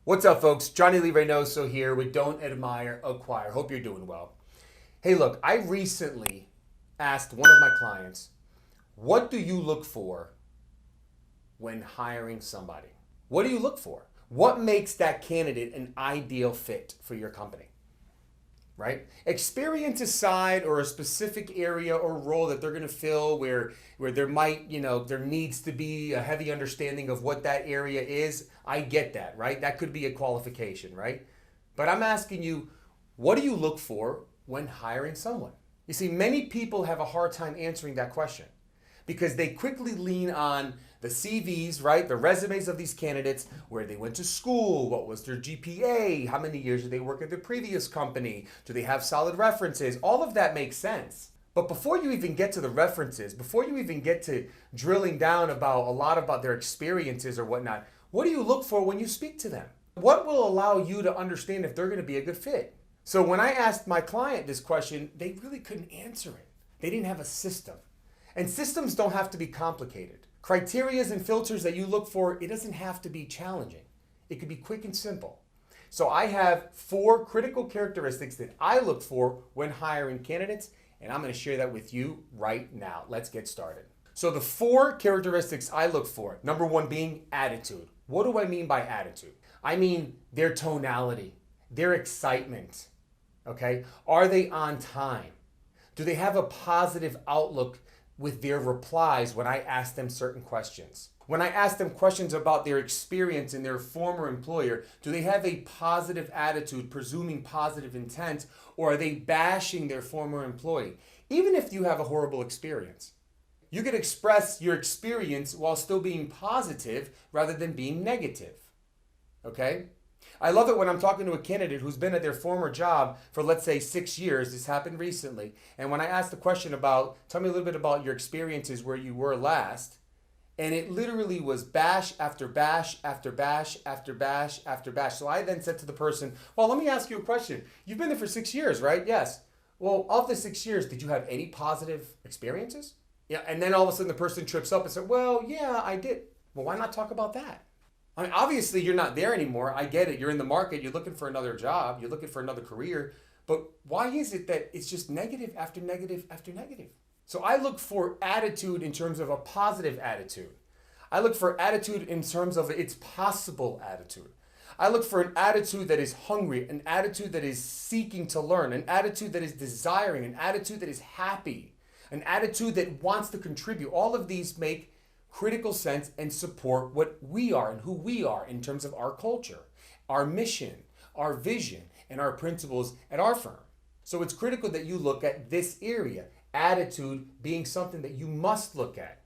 What's up, folks? Johnny Lee Reinoso here with Don't Admire, Acquire. Hope you're doing well. Hey, look, I recently asked one of my clients, what do you look for when hiring somebody? What do you look for? What makes that candidate an ideal fit for your company? Right? Experience aside, or a specific area or role that they're going to fill where there might, there needs to be a heavy understanding of what that area is. I get that, right? That could be a qualification, right? But I'm asking you, what do you look for when hiring someone? You see, many people have a hard time answering that question because they quickly lean on the CVs, right? The resumes of these candidates, where they went to school, what was their GPA, how many years did they work at their previous company, do they have solid references? All of that makes sense. But before you even get to the references, before you even get to drilling down about a lot about their experiences or whatnot, what do you look for when you speak to them? What will allow you to understand if they're going to be a good fit? So when I asked my client this question, they really couldn't answer it. They didn't have a system. And systems don't have to be complicated. Criterias and filters that you look for, it doesn't have to be challenging. It could be quick and simple. So I have 4 critical characteristics that I look for when hiring candidates, and I'm going to share that with you right now. Let's get started. So the 4 characteristics I look for, number 1 being attitude. What do I mean by attitude? I mean their tonality, their excitement, okay? Are they on time? Do they have a positive outlook with their replies when I ask them certain questions? When I ask them questions about their experience in their former employer, do they have a positive attitude, presuming positive intent, or are they bashing their former employee? Even if you have a horrible experience, you can express your experience while still being positive rather than being negative, okay? I love it when I'm talking to a candidate who's been at their former job for, let's say, 6 years. This happened recently. And when I asked the question about, tell me a little bit about your experiences where you were last, and it literally was bash after bash after bash after bash after bash. So I then said to the person, well, let me ask you a question. You've been there for 6 years, right? Yes. Well, of the 6 years, did you have any positive experiences? Yeah. And then all of a sudden the person trips up and said, well, yeah, I did. Well, why not talk about that? I mean, obviously you're not there anymore. I get it. You're in the market. You're looking for another job. You're looking for another career. But why is it that it's just negative after negative after negative? So I look for attitude in terms of a positive attitude. I look for attitude in terms of its possible attitude. I look for an attitude that is hungry, an attitude that is seeking to learn, an attitude that is desiring, an attitude that is happy, an attitude that wants to contribute. All of these make critical sense and support what we are and who we are in terms of our culture, our mission, our vision, and our principles at our firm. So it's critical that you look at this area, attitude being something that you must look at,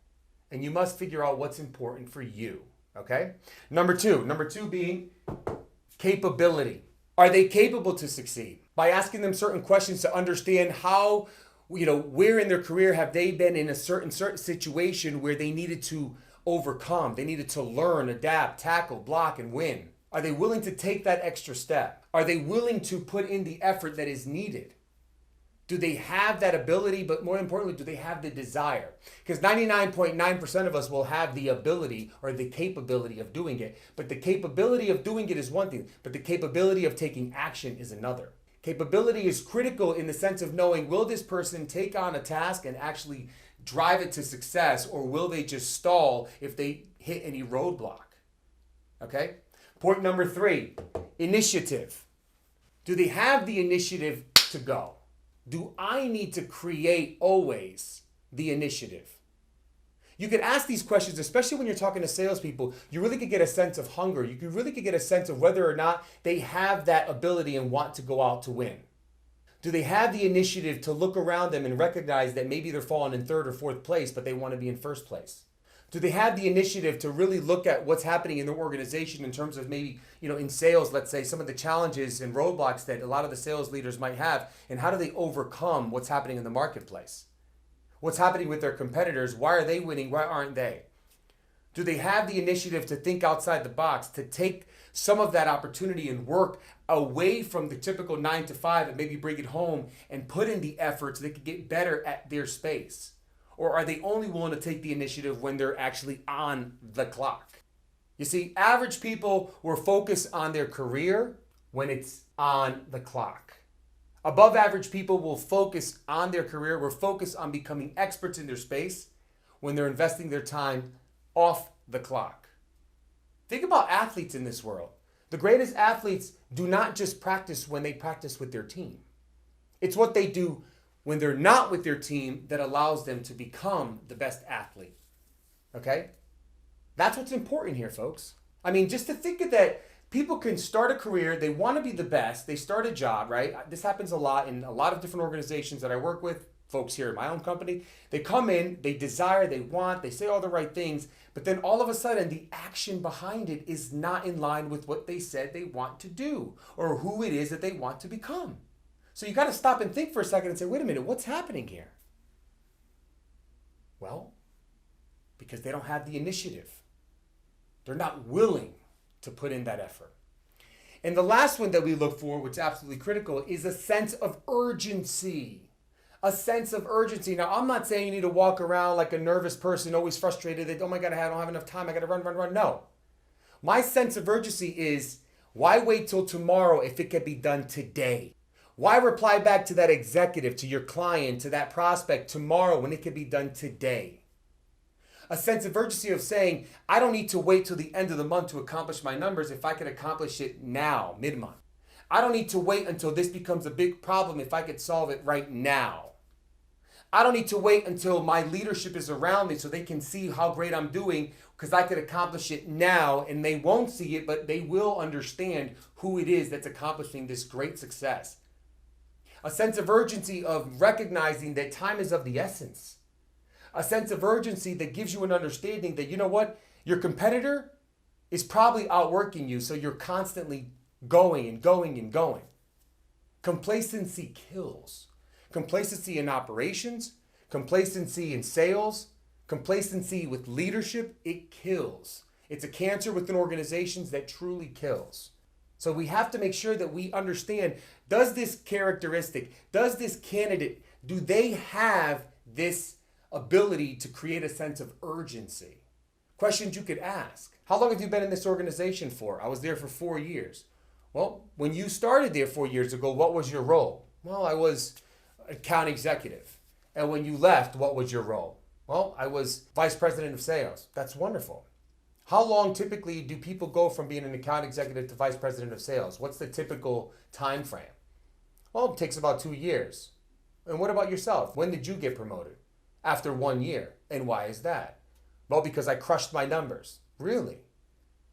and you must figure out what's important for you, okay? Number two being capability. Are they capable to succeed? By asking them certain questions to understand how, where in their career have they been in a certain situation where they needed to overcome, they needed to learn, adapt, tackle, block, and win? Are they willing to take that extra step? Are they willing to put in the effort that is needed? Do they have that ability, but more importantly, do they have the desire? Because 99.9% of us will have the ability or the capability of doing it, but the capability of doing it is one thing, but the capability of taking action is another. Capability is critical in the sense of knowing, will this person take on a task and actually drive it to success, or will they just stall if they hit any roadblock? Okay? Point number 3, initiative. Do they have the initiative to go? Do I need to create always the initiative? You could ask these questions, especially when you're talking to salespeople. You really could get a sense of hunger. You really could get a sense of whether or not they have that ability and want to go out to win. Do they have the initiative to look around them and recognize that maybe they're falling in 3rd or 4th place, but they want to be in 1st place? Do they have the initiative to really look at what's happening in their organization in terms of maybe, in sales, let's say, some of the challenges and roadblocks that a lot of the sales leaders might have, and how do they overcome what's happening in the marketplace? What's happening with their competitors? Why are they winning? Why aren't they? Do they have the initiative to think outside the box, to take some of that opportunity and work away from the typical 9 to 5 and maybe bring it home and put in the effort so they can get better at their space? Or are they only willing to take the initiative when they're actually on the clock? You see, average people will focus on their career when it's on the clock. Above average people will focus on their career, will focus on becoming experts in their space when they're investing their time off the clock. Think about athletes in this world. The greatest athletes do not just practice when they practice with their team. It's what they do when they're not with their team that allows them to become the best athlete. Okay? That's what's important here, folks. I mean, just to think of that, people can start a career, they want to be the best, they start a job, right? This happens a lot in a lot of different organizations that I work with, folks here in my own company. They come in, they desire, they want, they say all the right things, but then all of a sudden the action behind it is not in line with what they said they want to do or who it is that they want to become. So you got to stop and think for a second and say, wait a minute, what's happening here? Well, because they don't have the initiative. They're not willing to put in that effort. And the last one that we look for, which is absolutely critical, is a sense of urgency. A sense of urgency. Now, I'm not saying you need to walk around like a nervous person, always frustrated that, oh my God, I don't have enough time, I got to run. No. My sense of urgency is, why wait till tomorrow if it can be done today? Why reply back to that executive, to your client, to that prospect tomorrow when it can be done today? A sense of urgency of saying, I don't need to wait till the end of the month to accomplish my numbers if I can accomplish it now, mid-month. I don't need to wait until this becomes a big problem if I could solve it right now. I don't need to wait until my leadership is around me so they can see how great I'm doing because I could accomplish it now, and they won't see it, but they will understand who it is that's accomplishing this great success. A sense of urgency of recognizing that time is of the essence. A sense of urgency that gives you an understanding that, you know what, your competitor is probably outworking you, so you're constantly going and going and going. Complacency kills. Complacency in operations, complacency in sales, complacency with leadership, it kills. It's a cancer within organizations that truly kills. So we have to make sure that we understand, does this characteristic, does this candidate, do they have this ability to create a sense of urgency? Questions you could ask. How long have you been in this organization for? I was there for 4 years. Well, when you started there 4 years ago, what was your role? Well, I was account executive. And when you left, what was your role? Well, I was vice president of sales. That's wonderful. How long typically do people go from being an account executive to vice president of sales? What's the typical time frame? Well, it takes about 2 years. And what about yourself? When did you get promoted? After 1 year. And why is that? Well, because I crushed my numbers. Really?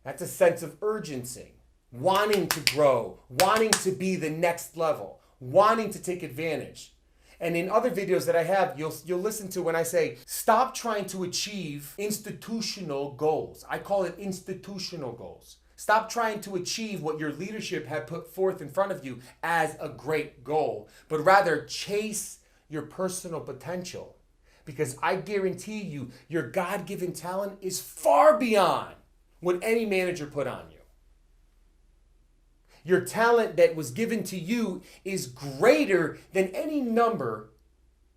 That's a sense of urgency. Wanting to grow, wanting to be the next level, wanting to take advantage. And in other videos that I have, you'll listen to when I say, stop trying to achieve institutional goals. I call it institutional goals. Stop trying to achieve what your leadership had put forth in front of you as a great goal, but rather chase your personal potential. Because I guarantee you, your God-given talent is far beyond what any manager put on you. Your talent that was given to you is greater than any number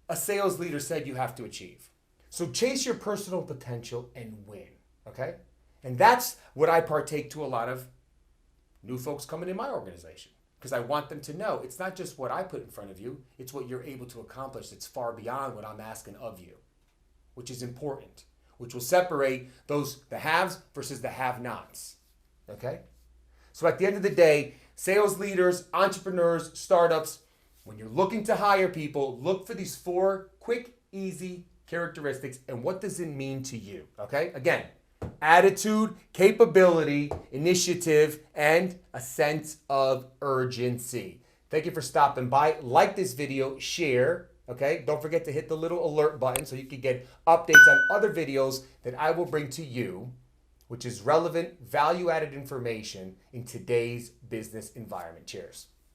a sales leader said you have to achieve. So chase your personal potential and win, okay? And that's what I partake to a lot of new folks coming in my organization, because I want them to know it's not just what I put in front of you, it's what you're able to accomplish that's far beyond what I'm asking of you, which is important, which will separate the haves versus the have-nots, okay? So at the end of the day, sales leaders, entrepreneurs, startups, when you're looking to hire people, look for these 4 quick, easy characteristics and what does it mean to you, okay? Again, attitude, capability, initiative, and a sense of urgency. Thank you for stopping by. Like this video, share, okay? Don't forget to hit the little alert button so you can get updates on other videos that I will bring to you, which is relevant, value-added information in today's business environment. Cheers.